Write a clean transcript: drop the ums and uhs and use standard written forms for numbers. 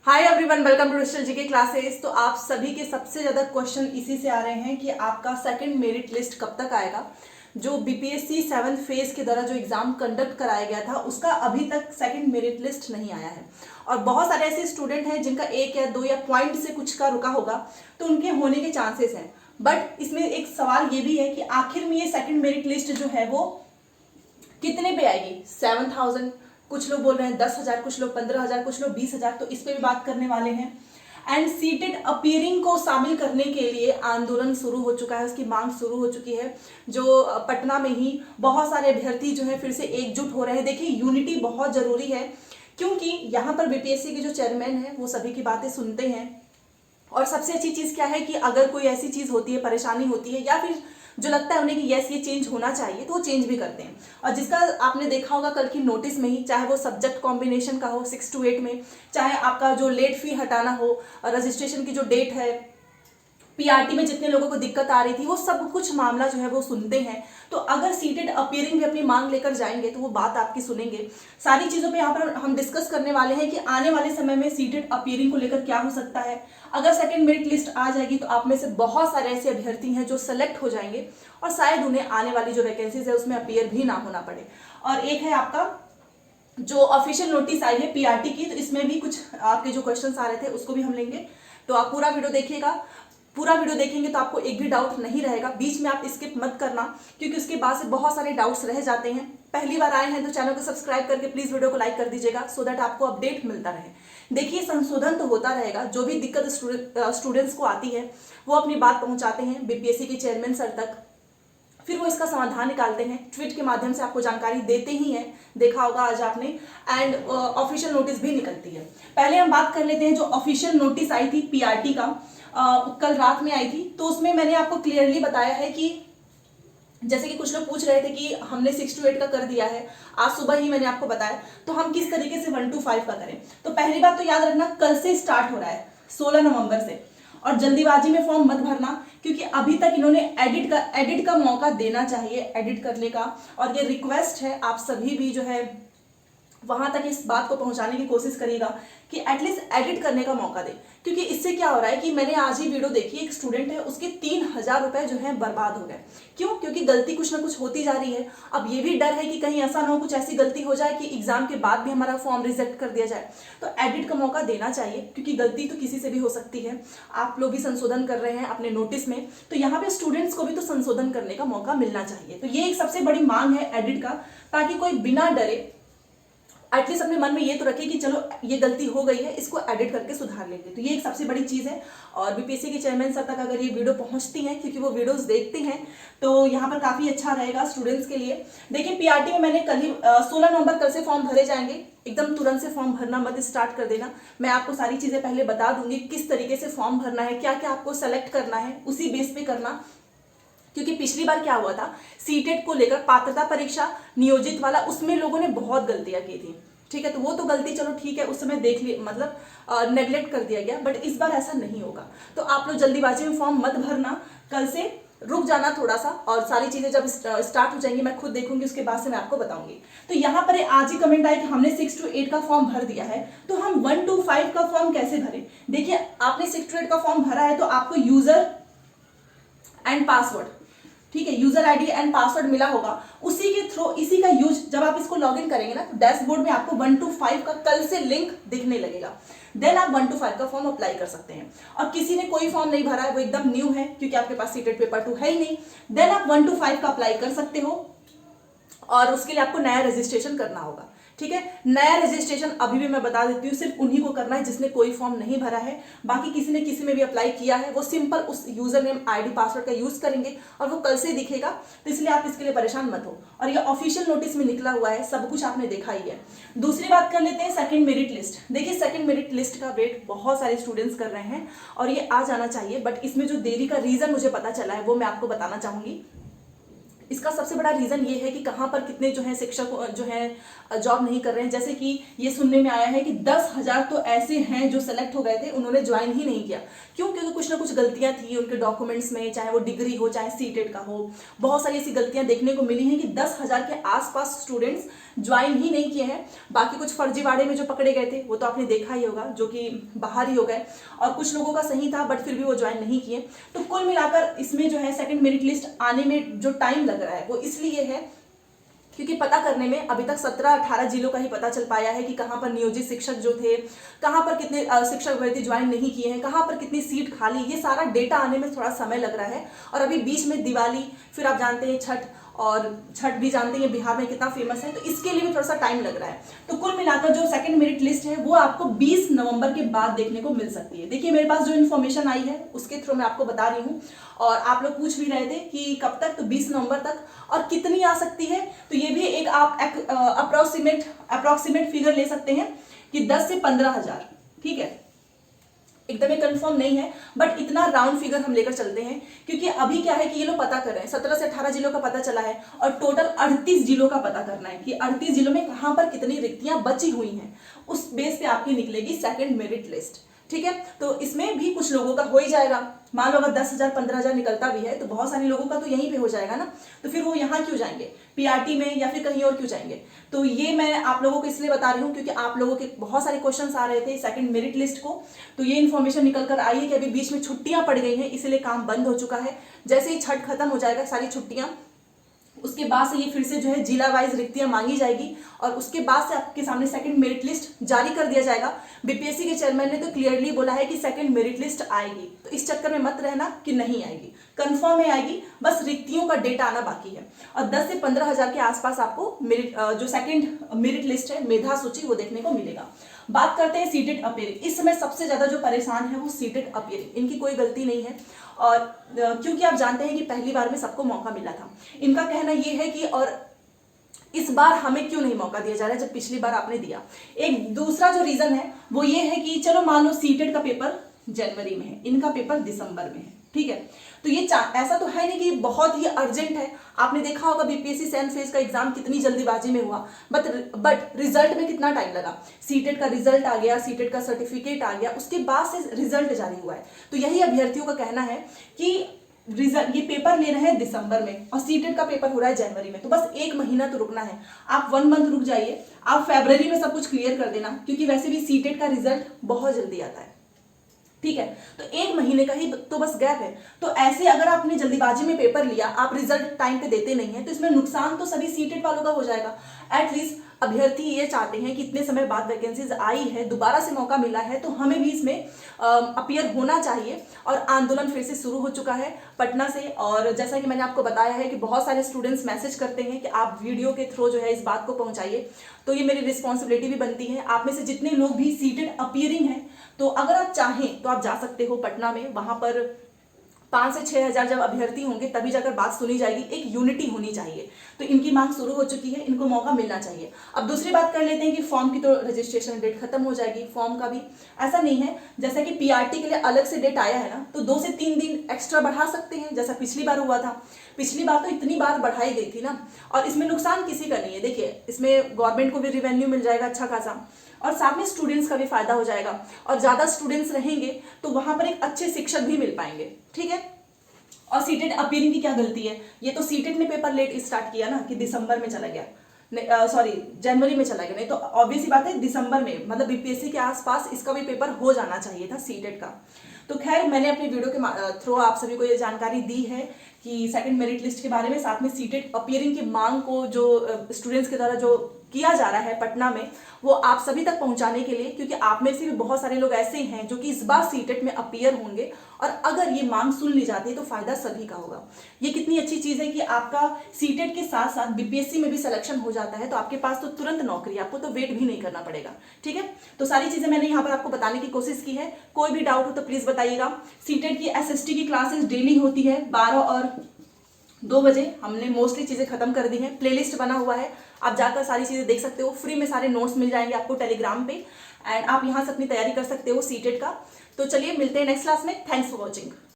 Hi everyone, welcome to digital GK classes. तो आप सभी के सबसे ज्यादा क्वेश्चन इसी से आ रहे हैं कि आपका सेकंड मेरिट लिस्ट कब तक आएगा। जो बीपीएससी 7th फेज के द्वारा जो एग्जाम कंडक्ट कराया गया था उसका अभी तक सेकंड मेरिट लिस्ट नहीं आया है। और बहुत सारे ऐसे स्टूडेंट हैं जिनका 1 या 2 या पॉइंट से कुछ का रुका होगा, तो उनके होने के चांसेस हैं। बट इसमें एक सवाल ये भी है कि आखिर में ये सेकंड मेरिट लिस्ट जो है वो कितने पे आएगी। 7,000, कुछ लोग बोल रहे हैं 10,000, कुछ लोग 15,000, कुछ लोग 20,000। तो इस पे भी बात करने वाले हैं। एंड सीटेड अपीयरिंग को शामिल करने के लिए आंदोलन शुरू हो चुका है, उसकी मांग शुरू हो चुकी है। जो पटना में ही बहुत सारे अभ्यर्थी जो है फिर से एकजुट हो रहे हैं। देखिए, यूनिटी बहुत जरूरी है, क्योंकि यहाँ पर बीपीएससी के जो चेयरमैन हैं वो सभी की बातें सुनते हैं। और सबसे अच्छी चीज क्या है कि अगर कोई ऐसी चीज होती है, परेशानी होती है, या फिर जो लगता है उन्हें कि यस ये चेंज होना चाहिए, तो वो चेंज भी करते हैं। और जिसका आपने देखा होगा कल की नोटिस में ही, चाहे वो सब्जेक्ट कॉम्बिनेशन का हो 6 to 8 में, चाहे आपका जो लेट फी हटाना हो, रजिस्ट्रेशन की जो डेट है, पीआरटी में जितने लोगों को दिक्कत आ रही थी, वो सब कुछ मामला जो है वो सुनते हैं। तो अगर सीटेड अपीयरिंग भी अपनी मांग लेकर जाएंगे तो वो बात आपकी सुनेंगे। सारी चीजों पे यहाँ पर हम डिस्कस करने वाले हैं कि आने वाले समय में सीटेड अपीयरिंग को लेकर क्या हो सकता है। अगर सेकंड मेरिट लिस्ट आ जाएगी तो आप में से बहुत सारे ऐसे अभ्यर्थी हैं जो सेलेक्ट हो जाएंगे और शायद उन्हें आने वाली जो वैकेंसीज है उसमें अपीयर भी ना होना पड़े। और एक है आपका जो ऑफिशियल नोटिस आई है पीआरटी की, तो इसमें भी कुछ आपके जो क्वेश्चंस आ रहे थे उसको भी हम लेंगे। तो आप पूरा वीडियो देखिएगा। पूरा वीडियो देखेंगे तो आपको एक भी डाउट नहीं रहेगा, बीच में आप स्किप मत करना, क्योंकि उसके बाद से बहुत सारे डाउट्स रह जाते हैं। पहली बार आए हैं तो चैनल को सब्सक्राइब करके प्लीज वीडियो को लाइक कर दीजिएगा, सो दैट आपको अपडेट मिलता रहे। देखिए, संशोधन तो होता रहेगा, जो भी दिक्कत स्टूडेंट्स को आती है वो अपनी बात पहुंचाते हैं बीपीएससी के चेयरमैन सर तक, फिर वो इसका समाधान निकालते हैं, ट्वीट के माध्यम से आपको जानकारी देते ही हैं, देखा होगा आज आपने। एंड ऑफिशियल नोटिस भी निकलती है। पहले हम बात कर लेते हैं जो ऑफिशियल नोटिस आई थी पीआरटी का, कल रात में आई थी। तो उसमें मैंने आपको क्लियरली बताया है कि जैसे कि कुछ लोग पूछ रहे थे कि हमने 6 to 8 का कर दिया है, आज सुबह ही मैंने आपको बताया, तो हम किस तरीके से 1 to 5 का करें। तो पहली बात तो याद रखना, कल से स्टार्ट हो रहा है 16 नवंबर से। और जल्दीबाजी में फॉर्म मत भरना, क्योंकि अभी तक इन्होंने एडिट का मौका देना चाहिए, एडिट करने का। और ये रिक्वेस्ट है, आप सभी भी जो है वहां तक इस बात को पहुंचाने की कोशिश करिएगा कि एटलीस्ट एडिट करने का मौका दे। क्योंकि इससे क्या हो रहा है कि मैंने आज ही वीडियो देखी, एक स्टूडेंट है, उसके 3,000 रुपए जो है बर्बाद हो गए। क्यों? क्योंकि गलती कुछ ना कुछ होती जा रही है। अब ये भी डर है कि कहीं ऐसा ना हो, कुछ ऐसी गलती हो जाए कि एग्जाम के बाद भी हमारा फॉर्म रिजेक्ट कर दिया जाए। तो एडिट का मौका देना चाहिए, क्योंकि गलती तो किसी से भी हो सकती है। आप लोग भी संशोधन कर रहे हैं अपने नोटिस में, तो यहाँ पे स्टूडेंट्स को भी तो संशोधन करने का मौका मिलना चाहिए। तो ये एक सबसे बड़ी मांग है एडिट का, ताकि कोई बिना डरे एटलीस्ट अपने मन में ये तो रखे कि चलो ये गलती हो गई है, इसको एडिट करके सुधार लेंगे। तो ये एक सबसे बड़ी चीज है। और बीपीएससी के चेयरमैन सर तक अगर ये वीडियो पहुंचती है, क्योंकि वो वीडियोस देखते हैं, तो यहाँ पर काफी अच्छा रहेगा स्टूडेंट्स के लिए। देखिए, पीआरटी में मैंने कल ही 16 नवंबर कल से फॉर्म भरे जाएंगे। एकदम तुरंत से फॉर्म भरना मत स्टार्ट कर देना। मैं आपको सारी चीजें पहले बता दूंगी, किस तरीके से फॉर्म भरना है, क्या क्या आपको सेलेक्ट करना है, उसी बेस पे करना। क्योंकि पिछली बार क्या हुआ था, सीटेट को लेकर पात्रता परीक्षा नियोजित वाला, उसमें लोगों ने बहुत गलतियां की थी। ठीक है, तो वो तो गलती चलो ठीक है, उस समय देख ली, मतलब नेग्लेक्ट कर दिया गया। बट इस बार ऐसा नहीं होगा। तो आप लोग जल्दीबाजी में फॉर्म मत भरना, कल से रुक जाना थोड़ा सा, और सारी चीजें जब स्टार्ट हो जाएंगी मैं खुद देखूंगी, उसके बाद से मैं आपको बताऊंगी। तो यहाँ पर आज ही कमेंट आया कि हमने 6 to 8 का फॉर्म भर दिया है, तो हम 1 to 5 का फॉर्म कैसे भरें। देखिए, आपने 6 to 8 का फॉर्म भरा है तो आपको यूजर एंड पासवर्ड, ठीक है, यूजर आईडी एंड पासवर्ड मिला होगा, उसी के थ्रू, इसी का यूज जब आप इसको लॉगिन करेंगे ना, तो डैशबोर्ड में आपको 1 to 5 का कल से लिंक दिखने लगेगा। देन आप 1 to 5 का फॉर्म अप्लाई कर सकते हैं। और किसी ने कोई फॉर्म नहीं भरा है, वो एकदम न्यू है, क्योंकि आपके पास सीटेड पेपर 2 है ही नहीं, देन आप 1 to 5 का अप्लाई कर सकते हो। और उसके लिए आपको नया रजिस्ट्रेशन करना होगा। ठीक है, नया रजिस्ट्रेशन अभी भी मैं बता देती हूँ, सिर्फ उन्हीं को करना है जिसने कोई फॉर्म नहीं भरा है। बाकी किसी ने किसी में भी अप्लाई किया है, वो सिंपल उस यूजर नेम आईडी पासवर्ड का यूज करेंगे और वो कल से दिखेगा। तो इसलिए आप इसके लिए परेशान मत हो। और ये ऑफिशियल नोटिस में निकला हुआ है, सब कुछ आपने देखा ही है। दूसरी बात कर लेते हैं सेकंड मेरिट लिस्ट। देखिए, सेकंड मेरिट लिस्ट का वेट बहुत सारे स्टूडेंट्स कर रहे हैं और ये आ जाना चाहिए, बट इसमें जो देरी का रीजन मुझे पता चला है वो मैं आपको बताना चाहूंगी। इसका सबसे बड़ा रीजन ये है कि कहाँ पर कितने जो है शिक्षक जो है जॉब नहीं कर रहे हैं। जैसे कि ये सुनने में आया है कि 10,000 तो ऐसे हैं जो सेलेक्ट हो गए थे, उन्होंने ज्वाइन ही नहीं किया। क्यों? क्योंकि कुछ ना कुछ गलतियां थी उनके डॉक्यूमेंट्स में, चाहे वो डिग्री हो चाहे सीटेट का हो। बहुत सारी ऐसी गलतियां देखने को मिली हैं कि 10,000 के आसपास स्टूडेंट्स ज्वाइन ही नहीं किए हैं। बाकी कुछ फर्जीवाड़े में जो पकड़े गए थे वो तो आपने देखा ही होगा, जो कि बाहर ही हो गए, और कुछ लोगों का सही था बट फिर भी वो ज्वाइन नहीं किए। तो कुल मिलाकर इसमें जो है सेकंड मेरिट लिस्ट आने में जो टाइम लग रहा है वो इसलिए है क्योंकि पता करने में अभी तक 17-18 जिलों का ही पता चल पाया है कि कहाँ पर नियोजित शिक्षक जो थे, कहाँ पर कितने शिक्षक भर्ती ज्वाइन नहीं किए हैं, कहाँ पर कितनी सीट खाली, ये सारा डेटा आने में थोड़ा समय लग रहा है। और अभी बीच में दिवाली, फिर आप जानते हैं छठ, और छठ भी जानते हैं बिहार में कितना फेमस है, तो इसके लिए भी थोड़ा सा टाइम लग रहा है। तो कुल मिलाकर जो सेकंड मेरिट लिस्ट है वो आपको 20 नवंबर के बाद देखने को मिल सकती है। देखिए मेरे पास जो इन्फॉर्मेशन आई है उसके थ्रू मैं आपको बता रही हूँ, और आप लोग पूछ भी रहे थे कि कब तक, तो 20 नवंबर तक। और कितनी आ सकती है, तो ये भी एक आप अप्रोक्सीमेट फिगर ले सकते हैं कि 10 से 15,000, ठीक है, एकदम ही कंफर्म नहीं है बट इतना राउंड फिगर हम लेकर चलते हैं। क्योंकि अभी क्या है कि ये लोग पता कर रहे हैं, 17 से 18 जिलों का पता चला है और टोटल 38 जिलों का पता करना है कि 38 जिलों में कहां पर कितनी रिक्तियां बची हुई हैं। उस बेस पे आपकी निकलेगी सेकंड मेरिट लिस्ट, ठीक है। तो इसमें भी कुछ लोगों का हो ही जाएगा। मान लो अगर 10,000 15,000 निकलता भी है तो बहुत सारे लोगों का तो यहीं पे हो जाएगा ना, तो फिर वो यहाँ क्यों जाएंगे, पीआरटी में या फिर कहीं और क्यों जाएंगे। तो ये मैं आप लोगों को इसलिए बता रही हूँ क्योंकि आप लोगों के बहुत सारे क्वेश्चंस आ रहे थे सेकंड मेरिट लिस्ट को। तो ये इन्फॉर्मेशन निकल कर आई है कि अभी बीच में छुट्टियां पड़ गई हैं, इसलिए काम बंद हो चुका है। जैसे ही छठ खत्म हो जाएगा सारी छुट्टियां, उसके बाद से ये फिर से जो है जिला वाइज रिक्तियां मांगी जाएगी और उसके बाद से आपके सामने सेकंड मेरिट लिस्ट जारी कर दिया जाएगा। बीपीएससी के चेयरमैन ने तो क्लियरली बोला है कि सेकंड मेरिट लिस्ट आएगी, तो इस चक्कर में मत रहना कि नहीं आएगी, कंफर्म है आएगी, बस रिक्तियों का डेटा आना बाकी है। और 10 से 15,000 के आसपास आपको मेरिट जो सेकंड मेरिट लिस्ट है, मेधा सूची, वो देखने को मिलेगा। बात करते हैं सीटेड अपीयरिंग। इस समय सबसे ज्यादा जो परेशान है वो सीटेड अपीयरिंग, इनकी कोई गलती नहीं है, और क्योंकि आप जानते हैं कि पहली बार में सबको मौका मिला था। इनका कहना यह है कि और इस बार हमें क्यों नहीं मौका दिया जा रहा है जब पिछली बार आपने दिया। एक दूसरा जो रीजन है वो ये है कि चलो मान लो सीटेड का पेपर जनवरी में है, इनका पेपर दिसंबर में है, ठीक है। तो ये ऐसा तो है नहीं कि बहुत ही अर्जेंट है। आपने देखा होगा बीपीएससी 7 फेज का एग्जाम कितनी जल्दीबाजी में हुआ, बट रिजल्ट में कितना टाइम लगा। सीटेट का रिजल्ट आ गया, सीटेट का सर्टिफिकेट आ गया, उसके बाद से रिजल्ट जारी हुआ है। तो यही अभ्यर्थियों का कहना है कि रिजल्ट, ये पेपर ले रहे हैं दिसंबर में और सीटेट का पेपर हो रहा है जनवरी में, तो बस 1 महीना तो रुकना है। आप 1 मंथ रुक जाइए, आप फरवरी में सब कुछ क्लियर कर देना, क्योंकि वैसे भी सीटेट का रिजल्ट बहुत जल्दी आता है, ठीक है। तो 1 महीने का ही तो बस गैप है। तो ऐसे अगर आपने जल्दीबाजी में पेपर लिया, आप रिजल्ट टाइम पे देते नहीं है, तो इसमें नुकसान तो सभी सीटेट वालों का हो जाएगा। एटलीस्ट अभ्यर्थी ये चाहते हैं कि इतने समय बाद वैकेंसीज आई है, दोबारा से मौका मिला है, तो हमें भी इसमें अपीयर होना चाहिए। और आंदोलन फिर से शुरू हो चुका है पटना से, और जैसा कि मैंने आपको बताया है कि बहुत सारे स्टूडेंट्स मैसेज करते हैं कि आप वीडियो के थ्रू जो है इस बात को पहुंचाइए। तो ये मेरी रिस्पॉन्सिबिलिटी भी बनती है। आप में से जितने लोग भी सीटेड अपीयरिंग हैं, तो अगर आप चाहें तो आप जा सकते हो पटना में। वहां पर 5 से 6,000 जब अभ्यर्थी होंगे तभी जाकर बात सुनी जाएगी, एक यूनिटी होनी चाहिए। तो इनकी मांग शुरू हो चुकी है, इनको मौका मिलना चाहिए। अब दूसरी बात कर लेते हैं कि फॉर्म की तो रजिस्ट्रेशन डेट खत्म हो जाएगी, फॉर्म का भी ऐसा नहीं है। जैसा कि पीआरटी के लिए अलग से डेट आया है ना, तो 2 से 3 दिन एक्स्ट्रा बढ़ा सकते हैं, जैसा पिछली बार हुआ था। पिछली बार तो इतनी बार बढ़ाई गई थी ना, और इसमें नुकसान किसी का नहीं है। देखिए, इसमें गवर्नमेंट को भी रिवेन्यू मिल जाएगा अच्छा खासा, और साथ में स्टूडेंट्स का भी फायदा हो जाएगा, और ज्यादा स्टूडेंट्स रहेंगे तो वहां पर एक अच्छे शिक्षक भी मिल पाएंगे, ठीक है। और सीटेट अपीयरिंग की क्या गलती है, ये तो सीटेट ने पेपर लेट स्टार्ट किया ना, कि दिसंबर में चला गया, सॉरी जनवरी में चला गया, नहीं तो ऑब्वियस ही बात है दिसंबर में, मतलब बीपीएससी के आसपास इसका भी पेपर हो जाना चाहिए था सीटेट का। तो खैर, मैंने अपनी वीडियो के थ्रू आप सभी को ये जानकारी दी है कि सेकंड मेरिट लिस्ट के बारे में, साथ में सीटेट अपीयरिंग की मांग को जो स्टूडेंट्स के द्वारा जो किया जा रहा है पटना में, वो आप सभी तक पहुंचाने के लिए, क्योंकि आप में से भी बहुत सारे लोग ऐसे हैं जो कि इस बार सीटेट में अपीयर होंगे, और अगर ये मांग सुन ली जाती है तो फायदा सभी का होगा। ये कितनी अच्छी चीज है कि आपका सीटेट के साथ साथ बीपीएससी में भी सिलेक्शन हो जाता है, तो आपके पास तो तुरंत नौकरी, आपको तो वेट भी नहीं करना पड़ेगा, ठीक है। तो सारी चीजें मैंने यहाँ पर आपको बताने की कोशिश की है। कोई भी डाउट हो तो प्लीज बताइएगा। सीटेट की एसएसटी की क्लासेस डेली होती है 12 और 2 बजे। हमने मोस्टली चीजें खत्म कर दी हैं, प्लेलिस्ट बना हुआ है, आप जाकर सारी चीजें देख सकते हो। फ्री में सारे नोट्स मिल जाएंगे आपको टेलीग्राम पे, एंड आप यहाँ से अपनी तैयारी कर सकते हो सीटेट का। तो चलिए मिलते हैं नेक्स्ट क्लास में। Thanks for watching.